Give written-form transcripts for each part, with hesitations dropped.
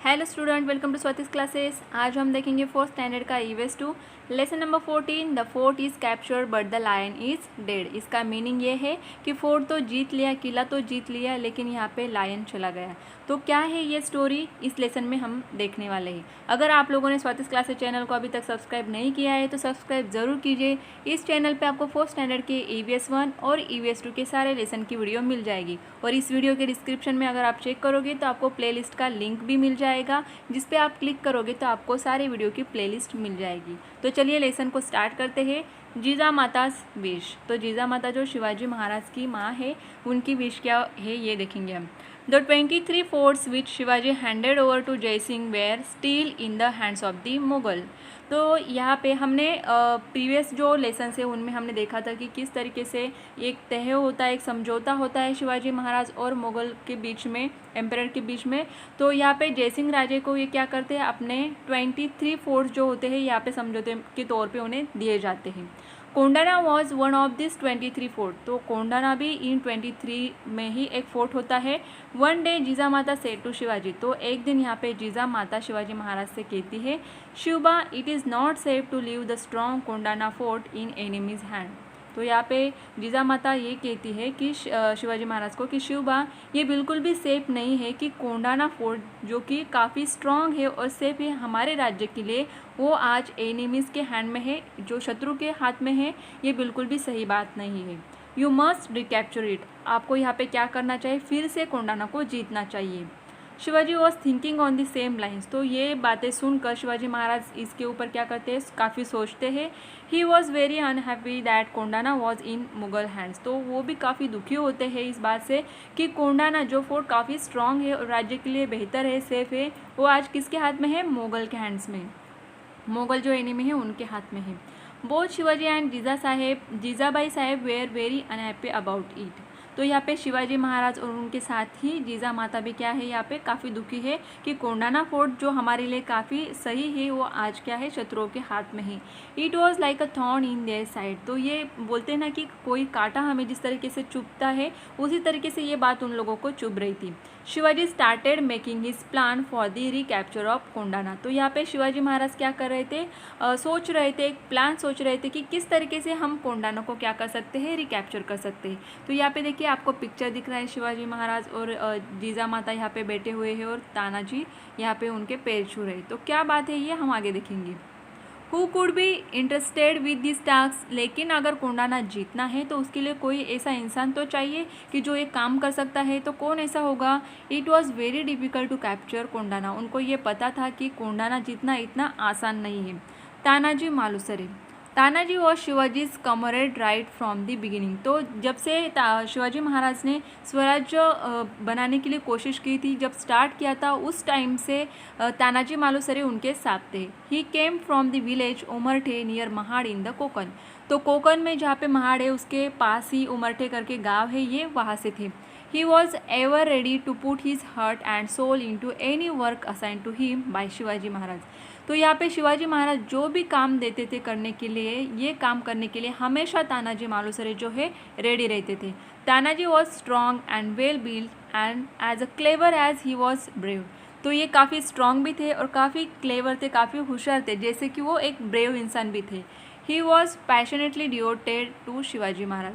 Hello student, welcome to Swati's classes. आज हम देखेंगे फोर्थ स्टैंडर्ड का EVS 2 lesson number 14। The fort is captured but the lion is dead. इसका meaning ये है कि फोर्ट तो जीत लिया, किला तो जीत लिया, लेकिन यहाँ पे लायन चला गया। तो क्या है ये स्टोरी, इस लेसन में हम देखने वाले हैं। अगर आप लोगों ने स्वातिस क्लासेस चैनल को अभी तक सब्सक्राइब नहीं किया है तो सब्सक्राइब ज़रूर कीजिए। इस चैनल पे आपको फोर्थ स्टैंडर्ड के ईवीएस 1 और ईवीएस 2 के सारे लेसन की वीडियो मिल जाएगी। और इस वीडियो के डिस्क्रिप्शन में अगर आप चेक करोगे तो आपको प्लेलिस्ट का लिंक भी मिल जाएगा, जिस पे आप क्लिक करोगे तो आपको सारे वीडियो की प्लेलिस्ट मिल जाएगी। तो चलिए लेसन को स्टार्ट करते हैं। जीजा माता's विश। तो जीजा माता जो शिवाजी महाराज की माँ है, उनकी विश क्या है ये देखेंगे हम। The 23 forts which Shivaji handed over to Jai Singh were still in the hands of the Mughal. तो यहाँ पे हमने प्रीवियस जो लेसन है उनमें हमने देखा था कि किस तरीके से एक तय होता है, एक समझौता होता है शिवाजी महाराज और मुगल के बीच में, एम्परर के बीच में। तो यहाँ पे जयसिंह राजे को ये क्या करते हैं, अपने 23 फोर्ट्स जो होते हैं यहाँ पे समझौते के तौर पे उन्हें दिए जाते हैं। Kondana was one of this 23 fort. तो कोंडाना भी इन 23 में ही एक फोर्ट होता है। वन डे जीजा माता सेड टू शिवाजी। तो एक दिन यहाँ पे जीजा माता शिवाजी महाराज से कहती है, Shivba it is not safe to leave the strong Kondana fort in enemies hand. तो यहाँ पे जीजा माता ये कहती है कि शिवाजी महाराज को कि शिवबा ये बिल्कुल भी सेफ नहीं है कि कोंडाना फोर्ट जो कि काफ़ी स्ट्रॉन्ग है और सेफ है हमारे राज्य के लिए, वो आज एनिमीज़ के हैंड में है, जो शत्रु के हाथ में है। ये बिल्कुल भी सही बात नहीं है। You must recapture it. आपको यहाँ पे क्या करना चाहिए, फिर से कोंडाना को जीतना चाहिए। Shivaji was thinking on the same lines. तो ये बातें सुनकर शिवाजी महाराज इसके ऊपर क्या करते हैं, काफ़ी सोचते हैं। He was very unhappy that Kondana was in Mughal hands. तो वो भी काफ़ी दुखी होते हैं इस बात से कि कोंडाना जो फोर्ट काफ़ी स्ट्रांग है और राज्य के लिए बेहतर है, सेफ है, वो आज किसके हाथ में है, मुगल के हैंड्स में। मुगल जो एनिमी है उनके हाथ में है। Both Shivaji and Jijabai Saheb were very unhappy about it. तो यहाँ पे शिवाजी महाराज और उनके साथ ही जीजा माता भी क्या है, यहाँ पे काफ़ी दुखी है कि कोंडाना फोर्ट जो हमारे लिए काफ़ी सही है, वो आज क्या है, शत्रुओं के हाथ में है। It was like a thorn in their side. तो ये बोलते हैं ना कि कोई कांटा हमें जिस तरीके से चुभता है, उसी तरीके से ये बात उन लोगों को चुभ रही थी। Shivaji started making his plan for the recapture of Kondana. तो यहाँ पे शिवाजी महाराज क्या कर रहे थे, सोच रहे थे, एक प्लान सोच रहे थे कि किस तरीके से हम कोंडाना को क्या कर सकते हैं, रिकैप्चर कर सकते हैं। तो यहाँ पे देखिए आपको पिक्चर दिख रहा है, शिवाजी महाराज और जीजा माता यहाँ पे बैठे हुए हैं और तानाजी यहाँ पे उनके पैर छू रहे हैं। तो क्या बात है ये हम आगे देखेंगे। Who could be interested with this task. लेकिन अगर कोंडाना जीतना है तो उसके लिए कोई ऐसा इंसान तो चाहिए कि जो एक काम कर सकता है। तो कौन ऐसा होगा। It was very difficult to capture Kondana. उनको ये पता था कि कोंडाना जीतना इतना आसान नहीं है। तानाजी मालुसरे। तानाजी और Shivaji's comrade right from the beginning. तो जब से शिवाजी महाराज ने स्वराज्य बनाने के लिए कोशिश की थी, जब स्टार्ट किया था, उस टाइम से तानाजी मालुसरे उनके साथ थे। He came from the village Umarathe near Mahad in the Konkan. तो कोकन में जहाँ पे महाड़ है उसके पास ही उमरठे करके गांव है, ये वहाँ से थे। He was ever ready to put his heart and soul into any work assign to him by Shivaji Maharaj. तो यहाँ पे शिवाजी महाराज जो भी काम देते थे करने के लिए, ये काम करने के लिए हमेशा तानाजी मालुसरे जो है रेडी रहते थे। Tanaji was strong and well build and as a clever as he was brave. तो ये काफ़ी स्ट्रॉन्ग भी थे और काफ़ी क्लेवर थे, काफ़ी होशियार थे, जैसे कि वो एक ब्रेव इंसान भी थे। He was passionately devoted to Shivaji Maharaj.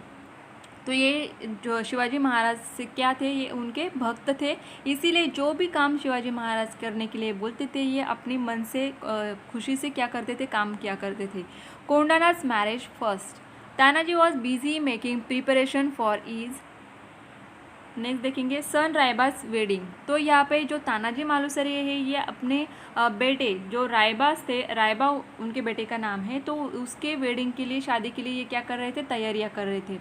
तो ये जो शिवाजी महाराज से क्या थे, ये उनके भक्त थे, इसीलिए जो भी काम शिवाजी महाराज करने के लिए बोलते थे, ये अपनी मन से खुशी से क्या करते थे, काम किया करते थे। Kondana's marriage first. Tanaji was busy making preparation for his. Next देखेंगे सन रायबास वेडिंग। तो यहाँ पे जो तानाजी मालुसरे है, ये अपने बेटे जो रायबास थे, रायबा उनके बेटे का नाम है, तो उसके वेडिंग के लिए, शादी के लिए ये क्या कर रहे थे, तैयारियाँ कर रहे थे।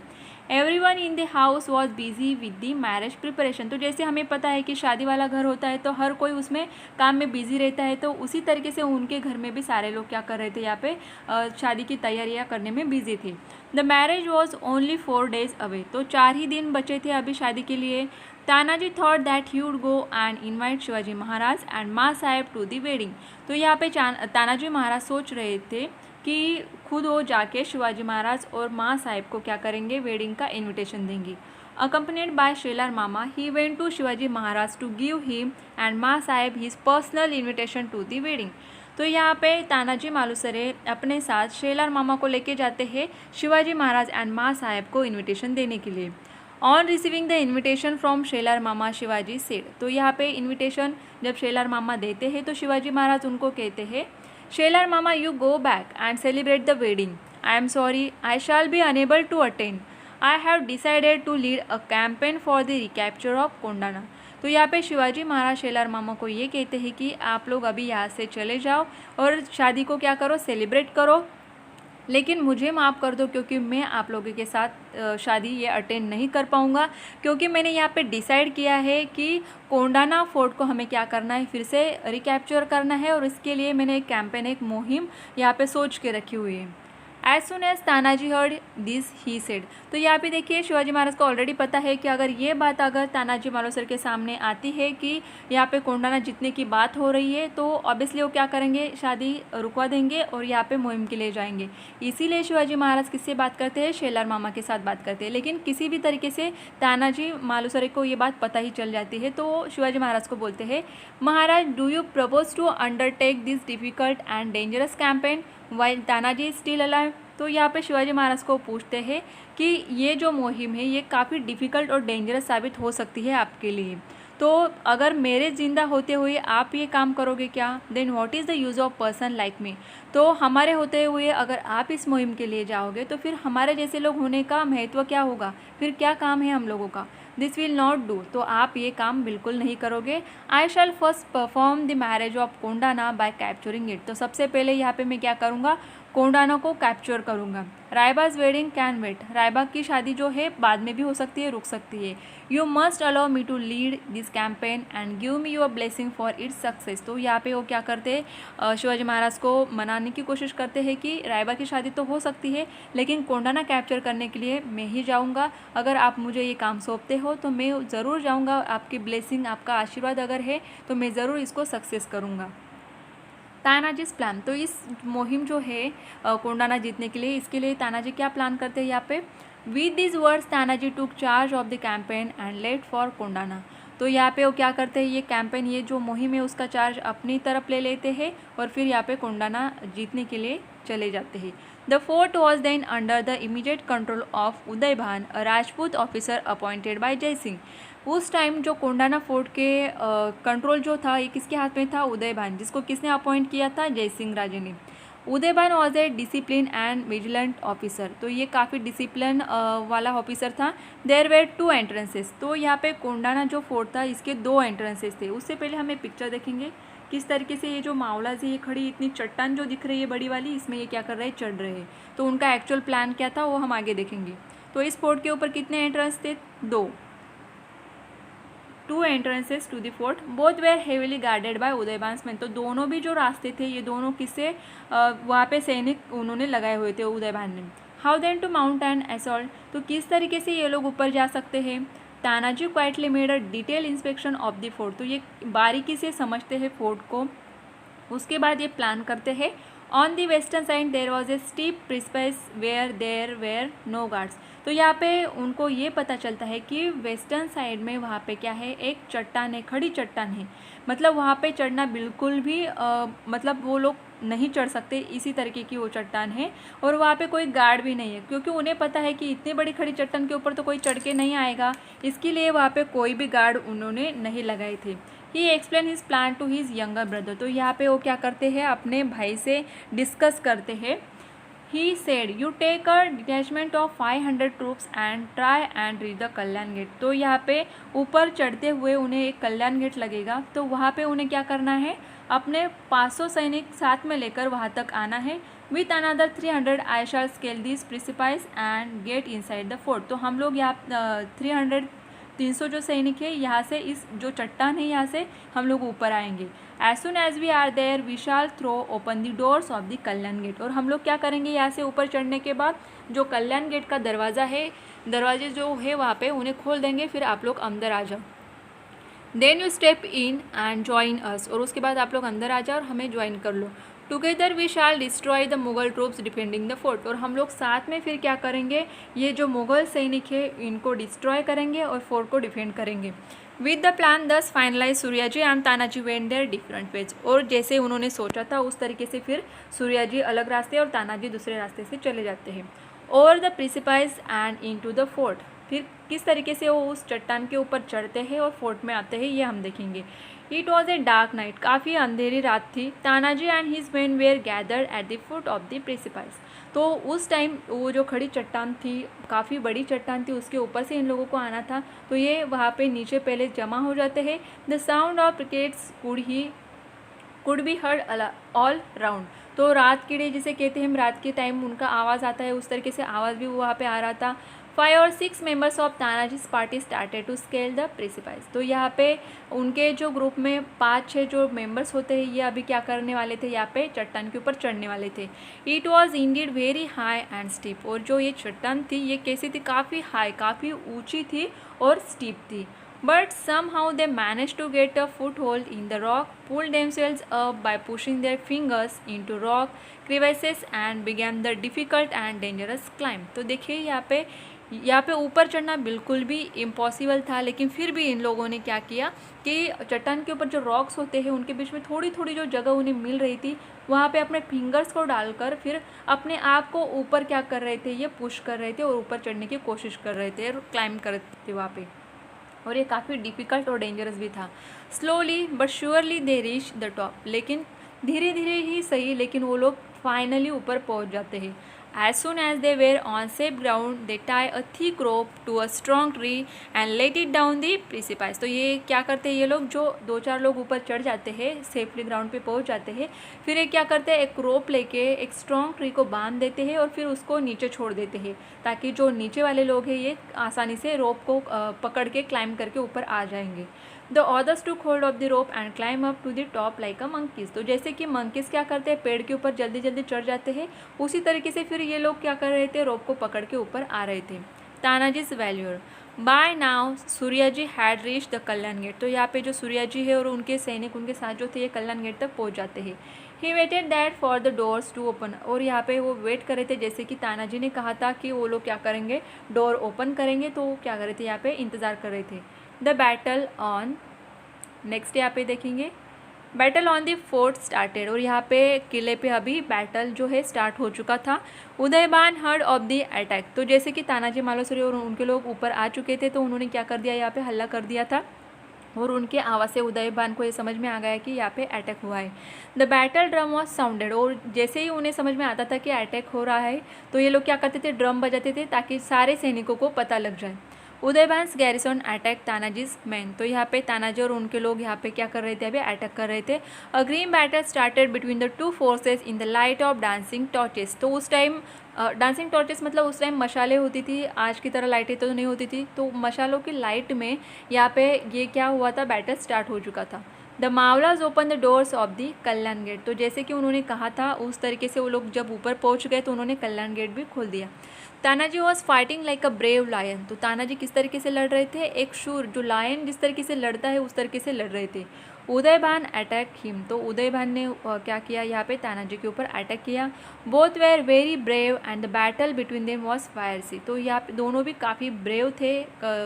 Everyone in the house was busy with the marriage preparation. तो जैसे हमें पता है कि शादी वाला घर होता है तो हर कोई उसमें काम में बिजी रहता है, तो उसी तरीके से उनके घर में भी सारे लोग क्या कर रहे थे, यहाँ पे शादी की तैयारियाँ करने में बिजी थे। The marriage was only 4 days away. तो 4 ही दिन बचे थे अभी शादी के लिए। Tanaji thought that he would go and invite Shivaji Maharaj and माँ साहेब टू द वेडिंग। तो यहाँ पे तानाजी महाराज सोच रहे थे कि खुद वो जाके शिवाजी महाराज और माँ साहेब को क्या करेंगे, वेडिंग का इनविटेशन देंगे। Accompanied by Shelar Mama, he went to Shivaji Maharaj to give him and Ma Sahib his personal invitation to the wedding. तो यहाँ पे तानाजी मालुसरे अपने साथ शेलार मामा को लेके जाते हैं शिवाजी महाराज एंड माँ साहेब को इनविटेशन देने के लिए. On receiving the invitation from Shelar mama Shivaji said. तो यहाँ पे इन्विटेशन जब शेलार मामा देते हैं तो शिवाजी महाराज उनको कहते हैं, Shelar Mama you go back and celebrate the wedding. I am sorry I shall be unable to attend. I have decided to lead a campaign for the recapture of Kondana. तो यहाँ पे शिवाजी महाराज शेलार मामा को ये कहते हैं कि आप लोग अभी यहाँ से चले जाओ और शादी को क्या करो, सेलिब्रेट करो, लेकिन मुझे माफ़ कर दो क्योंकि मैं आप लोगों के साथ शादी ये अटेंड नहीं कर पाऊँगा, क्योंकि मैंने यहाँ पे डिसाइड किया है कि कोंडाना फोर्ट को हमें क्या करना है, फिर से रिकैप्चर करना है, और इसके लिए मैंने एक कैंपेन, एक मुहिम यहाँ पे सोच के रखी हुई है. As soon as Tanaji heard this he said. तो यहाँ पे देखिए शिवाजी महाराज को ऑलरेडी पता है कि अगर ये बात अगर तानाजी मालुसरे के सामने आती है कि यहाँ पे कोंडाना जीतने की बात हो रही है, तो ऑब्वियसली वो क्या करेंगे, शादी रुकवा देंगे और यहाँ पे मुहिम के लिए जाएंगे. इसीलिए शिवाजी महाराज किससे बात करते हैं, शेलार मामा के साथ बात करते हैं. लेकिन किसी भी तरीके से तानाजी मालुसरे को ये बात पता ही चल जाती है, तो शिवाजी महाराज को बोलते हैं, Maharaj do you propose to undertake this difficult and dangerous campaign while Tanaji still alive. तो यहाँ पे शिवाजी महाराज को पूछते हैं कि ये जो मुहिम है ये काफ़ी डिफ़िकल्ट और डेंजरस साबित हो सकती है आपके लिए, तो अगर मेरे ज़िंदा होते हुए आप ये काम करोगे क्या, then what is the use of person like me. तो हमारे होते हुए अगर आप इस मुहिम के लिए जाओगे तो फिर हमारे जैसे लोग होने का महत्व क्या होगा, फिर क्या काम है हम लोगों का. This will not do. तो आप ये काम बिल्कुल नहीं करोगे. I shall first perform the marriage of Kondana by capturing it. तो सबसे पहले यहाँ पे मैं क्या करूँगा, कोंडाना को कैप्चर करूँगा. रायबाज वेडिंग कैन वेट. रायबाग की शादी जो है बाद में भी हो सकती है, रुक सकती है. You must allow me to lead this campaign and give me your blessing for its success. तो यहाँ पे वो क्या करते हैं, शिवाजी महाराज को मनाने की कोशिश करते हैं कि रायबाग की शादी तो हो सकती है, लेकिन कोंडाना कैप्चर करने के लिए मैं ही जाऊँगा. अगर आप मुझे ये काम सौंपते हो तो मैं ज़रूर जाऊँगा. आपकी ब्लेसिंग, आपका आशीर्वाद अगर है तो मैं ज़रूर इसको सक्सेस करूँगा. तानाजी's प्लान. तो इस मुहिम जो है कोंडाना जीतने के लिए, इसके लिए तानाजी क्या प्लान करते हैं यहाँ पे, with this words Tanaji took charge of the campaign and let for Kondana. तो यहाँ पे वो क्या करते हैं, ये कैंपेन, ये जो मुहिम है उसका चार्ज अपनी तरफ ले लेते हैं और फिर यहाँ पे कोंडाना जीतने के लिए चले जाते हैं. The fort was then under the immediate control of Uday Bhan, a Rajput officer appointed by Jai Singh. उस टाइम जो कोंडाना फोर्ट के कंट्रोल जो था ये किसके हाथ में था, उदय भान, जिसको किसने अपॉइंट किया था, जय सिंह राजे ने. Uday Bhan was a discipline and vigilant officer. तो ये काफ़ी डिसिप्लिन वाला ऑफिसर था. There were 2 entrances. तो यहाँ पे कोंडाना जो फोर्ट था इसके 2 एंट्रेंसेस थे. उससे पहले हमें पिक्चर देखेंगे किस तरीके से ये जो मावला से ये खड़ी इतनी चट्टान जो दिख रही है बड़ी वाली, इसमें ये क्या कर रहे हैं, चढ़ रहे हैं. तो उनका एक्चुअल प्लान क्या था वो हम आगे देखेंगे. तो इस फोर्ट के ऊपर कितने एंट्रेंस थे, 2 entrances to the fort. Both were heavily guarded by Udaybhan man. तो दोनों भी जो रास्ते थे ये दोनों किससे, वहाँ पे सैनिक उन्होंने लगाए हुए थे उदयभान ने. How then to mount and assault. तो किस तरीके से ये लोग ऊपर जा सकते हैं. Tanaji quietly made a detail inspection of the fort. तो ये बारीकी से समझते हैं फोर्ट को. उसके बाद ये प्लान करते हैं. On the western side there was a steep precipice where there were no guards. तो यहाँ पे उनको ये पता चलता है कि वेस्टर्न साइड में वहाँ पे क्या है, एक चट्टान है, खड़ी चट्टान है. मतलब वहाँ पे चढ़ना बिल्कुल भी मतलब वो लोग नहीं चढ़ सकते, इसी तरीके की वो चट्टान है. और वहाँ पे कोई गार्ड भी नहीं है, क्योंकि उन्हें पता है कि इतनी बड़ी खड़ी चट्टान के ऊपर तो कोई चढ़ के नहीं आएगा. इसके लिए वहाँ पे कोई भी गार्ड उन्होंने नहीं लगाए थे. He explain his plan to his younger brother. तो यहाँ पे वो क्या करते हैं, अपने भाई से डिस्कस करते हैं. He said, "You take a detachment of 500 troops and try and reach the Kalyan gate." तो यहाँ पे ऊपर चढ़ते हुए उन्हें एक कल्याण गेट लगेगा, तो वहाँ पे उन्हें क्या करना है, अपने 500 सैनिक साथ में लेकर वहाँ तक आना है. With another 300 I shall scale this precipice and get inside the fort. तो हम लोग यहाँ 300 जो सैनिक है यहाँ से, इस जो चट्टान है यहाँ से हम लोग ऊपर आएंगे. As soon as we are there we shall throw open the doors of the Kalyan gate. और हम लोग क्या करेंगे, यहाँ से ऊपर चढ़ने के बाद जो कल्याण गेट का दरवाज़ा है, दरवाजे जो है वहाँ पे उन्हें खोल देंगे, फिर आप लोग अंदर आ जाओ. Then you step in and join us. और उसके बाद आप लोग अंदर आ जाओ और हमें ज्वाइन कर लो. Together we shall destroy the Mughal troops defending the fort. और हम लोग साथ में फिर क्या करेंगे, ये जो मुगल सैनिक है इनको डिस्ट्रॉय करेंगे और फोर्ट को डिफेंड करेंगे। With the plan thus finalize Suryaji and Tanaji went their different ways. और जैसे उन्होंने सोचा था उस तरीके से फिर सूर्याजी अलग रास्ते और तानाजी दूसरे रास्ते से चले जाते हैं। Over the precipice and into the fort, फिर किस तरीके से वो उस चट्टान के ऊपर चढ़ते हैं और फोर्ट में आते हैं ये हम देखेंगे। It was a dark night, काफ़ी अंधेरी रात थी। Tanaji and his men were gathered at the foot of the precipice. तो उस टाइम वो जो खड़ी चट्टान थी, काफ़ी बड़ी चट्टान थी, उसके ऊपर से इन लोगों को आना था, तो ये वहाँ पे नीचे पहले जमा हो जाते हैं। The sound of crickets could be heard all round. तो रात कीड़े जिसे कहते हैं, हम रात के टाइम उनका आवाज़ आता है, उस तरीके से आवाज़ भी वहाँ पे आ रहा था। 5 और 6 members of Tanaji's party started to scale the precipice. तो यहाँ पे उनके जो ग्रुप में 5-6 जो मेंबर्स होते हैं ये अभी क्या करने वाले थे, यहाँ पे चट्टान के ऊपर चढ़ने वाले थे। It was Indeed very high and steep. और जो ये चट्टान थी ये कैसी थी, काफ़ी हाई, काफ़ी ऊँची थी और स्टीप थी। But somehow they managed to get a foothold in the rock, pulled themselves up by pushing their fingers into rock crevices and began the difficult and dangerous climb। तो देखिए यहाँ पे ऊपर चढ़ना बिल्कुल भी इम्पॉसिबल था, लेकिन फिर भी इन लोगों ने क्या किया कि चट्टान के ऊपर जो रॉक्स होते हैं उनके बीच में थोड़ी थोड़ी जो जगह उन्हें मिल रही थी वहाँ पे अपने फिंगर्स को डालकर फिर अपने आप को ऊपर क्या कर रहे थे, ये पुश कर रहे थे और ऊपर चढ़ने की कोशिश कर रहे थे और क्लाइंब कर रहे थे वहाँ पे। और ये काफ़ी डिफ़िकल्ट और डेंजरस भी था। Slowly but surely they reach the top, लेकिन धीरे धीरे ही सही, लेकिन वो लोग फाइनली ऊपर पहुंच जाते हैं। As soon as they were on safe ground they tie a thick rope to a strong tree and let it down the precipice. तो ये क्या करते हैं, ये लोग जो 2-4 लोग ऊपर चढ़ जाते हैं, सेफली ग्राउंड पे पहुंच जाते हैं, फिर ये क्या करते हैं, एक रोप लेके एक स्ट्रॉन्ग ट्री को बांध देते हैं और फिर उसको नीचे छोड़ देते हैं, ताकि जो नीचे वाले लोग हैं ये आसानी से रोप को पकड़ के क्लाइंब करके ऊपर आ जाएंगे। The others took hold of the rope and climb up to the top like a monkeys. तो जैसे कि मंकीज क्या करते हैं, पेड़ के ऊपर जल्दी जल्दी चढ़ जाते हैं, उसी तरीके से फिर ये लोग क्या कर रहे थे, रोप को पकड़ के ऊपर आ रहे थे। Tanaji's valour by now Suryaji had reach the Kalyan gate. तो यहाँ पे जो सूर्याजी है और उनके सैनिक उनके साथ जो थे ये कल्याण गेट तक पहुँच जाते हैं। He waited that for the doors to open. और यहाँ पे वो वेट कर रहे थे, जैसे कि तानाजी ने कहा था कि वो लोग क्या करेंगे, डोर ओपन करेंगे, तो क्या कर रहे थे, यहाँ पे इंतज़ार कर रहे थे। द बैटल ऑन, नेक्स्ट यहाँ पे देखेंगे, battle on the fort started. और यहाँ पे किले पे अभी बैटल जो है स्टार्ट हो चुका था। Udaybhan heard of the attack. तो जैसे कि तानाजी मालुसरे और उनके लोग ऊपर आ चुके थे, तो उन्होंने क्या कर दिया, यहाँ पे हल्ला कर दिया था और उनके आवाज़ से उदयबान को ये समझ में आ गया कि यहाँ पे अटैक हुआ है। The battle drum was sounded. और जैसे ही उन्हें समझ में आता था कि अटैक हो रहा है, तो ये लोग क्या करते थे, ड्रम बजाते थे ताकि सारे सैनिकों को पता लग जाए। उदयबान्स गैरिसन अटैक तानाजीज मैन। तो यहाँ पे तानाजी और उनके लोग यहाँ पे क्या कर रहे थे, अभी अटैक कर रहे थे। A green battle started between the two forces in the light of dancing torches. तो उस टाइम डांसिंग टॉर्चेस मतलब उस टाइम मशालें होती थी, आज की तरह लाइटें तो नहीं होती थी, तो मशालों की लाइट में यहाँ पे ये क्या हुआ था, बैटल स्टार्ट हो चुका था। The Mavalas open the doors of the Kalyan gate. तो जैसे कि उन्होंने कहा था उस तरीके से वो लोग जब ऊपर पहुँच गए तो उन्होंने कल्याण गेट भी खोल दिया। Tanaji was fighting like a brave lion. तो तानाजी किस तरीके से लड़ रहे थे, एक शूर, जो लायन जिस तरीके से लड़ता है उस तरीके से लड़ रहे थे। Udaybhan attack him. तो उदयबान ने क्या किया, यहाँ पे तानाजी के ऊपर अटैक किया। Both were very brave and the battle between them was fierce. तो यहाँ पे दोनों भी काफ़ी ब्रेव थे,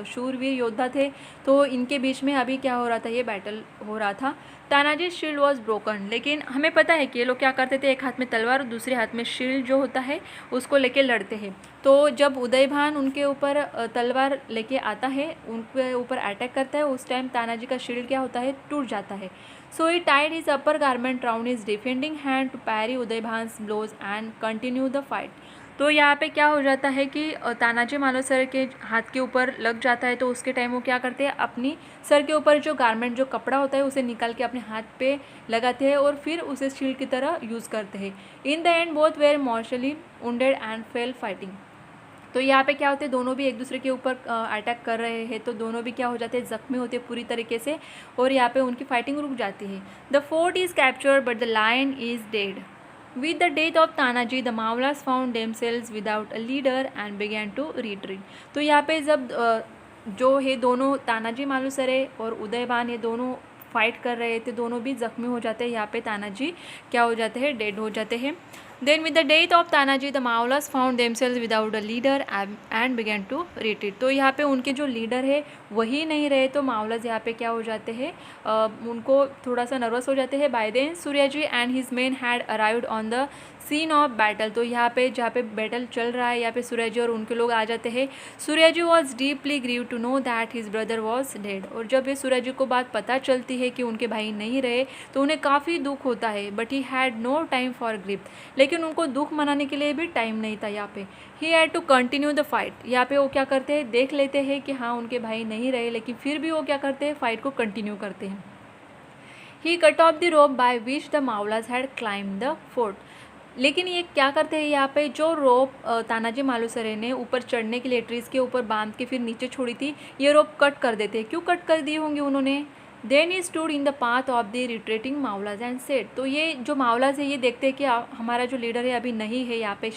शूरवीर योद्धा थे, तो इनके बीच में अभी क्या हो रहा था, ये बैटल हो रहा था। Tanaji shield was broken. लेकिन हमें पता है कि ये लोग क्या करते थे, एक हाथ में तलवार और दूसरे हाथ में शील्ड जो होता है उसको लेके लड़ते हैं। तो जब उदयभान उनके ऊपर तलवार लेके आता है, उनके ऊपर अटैक करता है, उस टाइम तानाजी का शील्ड क्या होता है, टूट जाता है। So he tied his upper garment round his defending hand to parry Udaybhan's blows and continue the fight. तो यहाँ पे क्या हो जाता है कि तानाजी मालुसरे के हाथ के ऊपर लग जाता है, तो उसके टाइम वो क्या करते हैं, अपनी सर के ऊपर जो गारमेंट जो कपड़ा होता है उसे निकाल के अपने हाथ पे लगाते हैं और फिर उसे शील्ड की तरह यूज़ करते हैं। In the end both were mortally wounded and fell fighting. तो यहाँ पे क्या होते हैं, दोनों भी एक दूसरे के ऊपर अटैक कर रहे हैं, तो दोनों भी क्या हो जाते हैं, जख्मी होते हैं पूरी तरीके से और यहाँ पे उनकी फाइटिंग रुक जाती है। The fort is captured but the lion is dead. With the death of Tanaji, the Mawlas found themselves without a leader and began to retreat। तो यहाँ पे जब जो है दोनों तानाजी मालुसरे और उदयबान ये दोनों फाइट कर रहे थे दोनों भी जख्मी हो जाते हैं। यहाँ पे तानाजी क्या हो जाते हैं, डेड हो जाते हैं। Then with the death of Tanaji the Mavalas found themselves without a leader and began to retreat. तो यहाँ पे उनके जो लीडर है वही नहीं रहे तो मावलास यहाँ पे क्या हो जाते हैं, उनको थोड़ा सा नर्वस हो जाते हैं। By then Suryaji and his men had arrived on the scene of battle. तो यहाँ पे जहाँ पे बैटल चल रहा है यहाँ पे सूर्याजी और उनके लोग आ जाते हैं। Suryaji was deeply grieve to know that his brother was dead. और जब ये सूर्याजी को बात पता चलती है कि उनके भाई नहीं रहे तो उन्हें काफ़ी दुख होता है। But he had no time for grief, लेकिन उनको दुख मनाने के लिए भी टाइम नहीं था। यहाँ पे he had to continue the fight. यहाँ पे वो क्या करते हैं, देख लेते हैं कि हाँ उनके भाई नहीं रहे, लेकिन फिर भी वो क्या करते हैं, फाइट को कंटिन्यू करते हैं। He cut off the rope by which the Mavalas had climb the fort. लेकिन ये क्या करते हैं, यहाँ पे जो रोप तानाजी मालुसरे ने ऊपर चढ़ने के लिए ट्रीज़ के ऊपर बांध के फिर नीचे छोड़ी थी, ये रोप कट कर देते हैं। क्यों कट कर दी होंगी उन्होंने? Then he stood in the path of the retreating Mavalas and said. तो ये जो मावलाज है ये देखते हैं कि हमारा जो लीडर है अभी नहीं है। यहाँ पे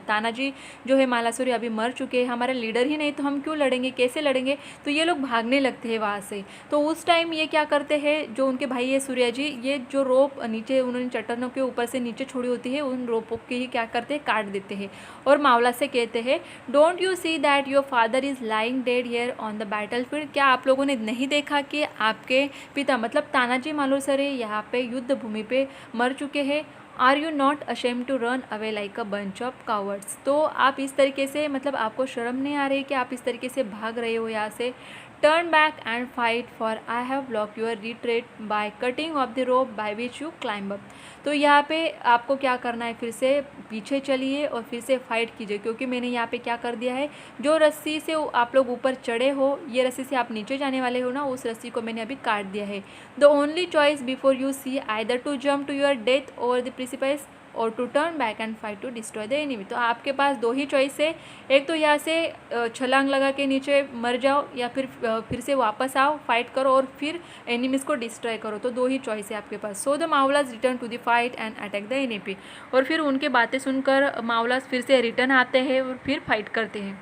तानाजी जो है मालासुरी अभी मर चुके हैं, हमारा लीडर ही नहीं तो हम क्यों लड़ेंगे, कैसे लड़ेंगे? तो ये लोग भागने लगते हैं वहाँ से। तो उस टाइम ये क्या करते हैं, जो उनके भाई है सूर्याजी, ये जो रोप नीचे उन्होंने चट्टानों के ऊपर से नीचे छोड़ी होती है उन रोपों की ही क्या करते हैं, काट देते हैं। और मावला से कहते हैं, don't you see that your father is lying dead here on the battle field. क्या आप लोगों ने नहीं देखा कि आपके पिता मतलब तानाजी मालुसरे यहाँ पे युद्ध भूमि पे मर चुके हैं? Are you not ashamed to run away like a bunch of cowards. तो आप इस तरीके से मतलब आपको शर्म नहीं आ रही कि आप इस तरीके से भाग रहे हो यहाँ से? Turn back and fight for I have block your retreat by cutting of the rope by which you climb up. तो यहाँ पे आपको क्या करना है, फिर से पीछे चलिए और फिर से फाइट कीजिए, क्योंकि मैंने यहाँ पे क्या कर दिया है, जो रस्सी से आप लोग ऊपर चढ़े हो, ये रस्सी से आप नीचे जाने वाले हो ना, उस रस्सी को मैंने अभी काट दिया है। The only choice before you see either to jump to your death over the precipice और to turn back and fight to destroy the enemy. तो आपके पास दो ही चॉइस है, एक तो यहाँ से छलांग लगा के नीचे मर जाओ या फिर से वापस आओ, फाइट करो और फिर एनिमीज़ को डिस्ट्रॉय करो। तो दो ही चॉइस है आपके पास। So the Mavalas return to the fight and attack the enemy. और फिर उनके बातें सुनकर मावलास फिर से रिटर्न आते हैं और फिर फाइट करते हैं।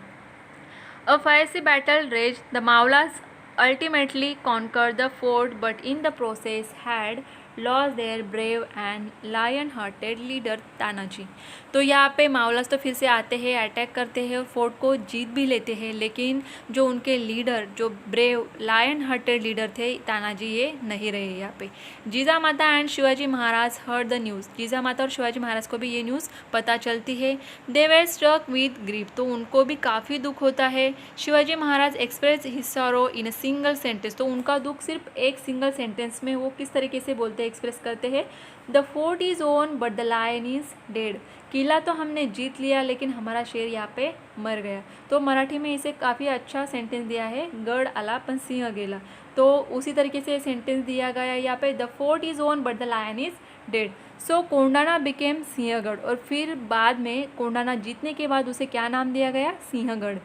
A fierce battle rage the Mavalas ultimately conquered the fort but in the process had lost their brave and lion-hearted leader Tanaji. तो यहाँ पे मावलास तो फिर से आते हैं, अटैक करते हैं और फोर्ट को जीत भी लेते हैं, लेकिन जो उनके लीडर, जो ब्रेव लायन हार्टेड लीडर थे तानाजी, ये नहीं रहे यहाँ पे। जीजा माता and Shivaji Maharaj heard the news. जीजा माता और शिवाजी महाराज को भी ये न्यूज़ पता चलती है। They were struck with grief. तो उनको भी काफ़ी दुख होता है। Shivaji Maharaj express his sorrow in a single sentence. तो उनका दुख सिर्फ एक सिंगल सेंटेंस में वो किस तरीके से बोलते हैं, एक्सप्रेस करते हैं। The fort is won but the lion is dead. किला तो हमने जीत लिया लेकिन हमारा शेर यहाँ पे मर गया। तो मराठी में इसे काफ़ी अच्छा सेंटेंस दिया है, गढ़ आला पण सिंह गेला। तो उसी तरीके से सेंटेंस दिया गया है यहाँ पे, the fort is won but the lion is dead. So Kondana became Sinhagad. और फिर बाद में कोंडाना जीतने के बाद उसे क्या नाम दिया गया, Sinhagad.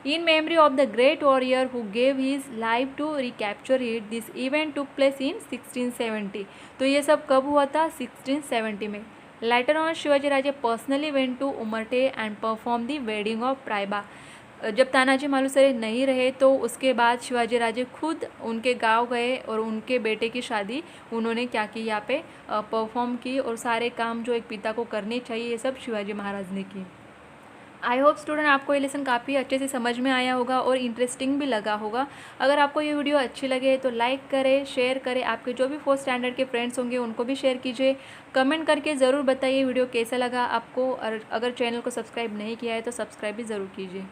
In memory of the great warrior who gave his life to recapture it, this event took place in 1670। तो ये सब कब हुआ था, 1670 में। Later on Shivaji Raje personally went to Umarathe and perform the wedding of Rayba. जब तानाजी मालुसरे नहीं रहे तो उसके बाद शिवाजी राजे खुद उनके गांव गए और उनके बेटे की शादी उन्होंने क्या की, यहाँ पे परफॉर्म की, और सारे काम जो एक पिता को करने चाहिए ये सब शिवाजी महाराज ने की। आई होप स्टूडेंट आपको ये लेसन काफ़ी अच्छे से समझ में आया होगा और इंटरेस्टिंग भी लगा होगा। अगर आपको ये वीडियो अच्छी लगे तो लाइक करें, शेयर करें, आपके जो भी 4th स्टैंडर्ड के फ्रेंड्स होंगे उनको भी शेयर कीजिए। कमेंट करके ज़रूर बताइए वीडियो कैसा लगा आपको, और अगर चैनल को सब्सक्राइब नहीं किया है तो सब्सक्राइब भी ज़रूर कीजिए।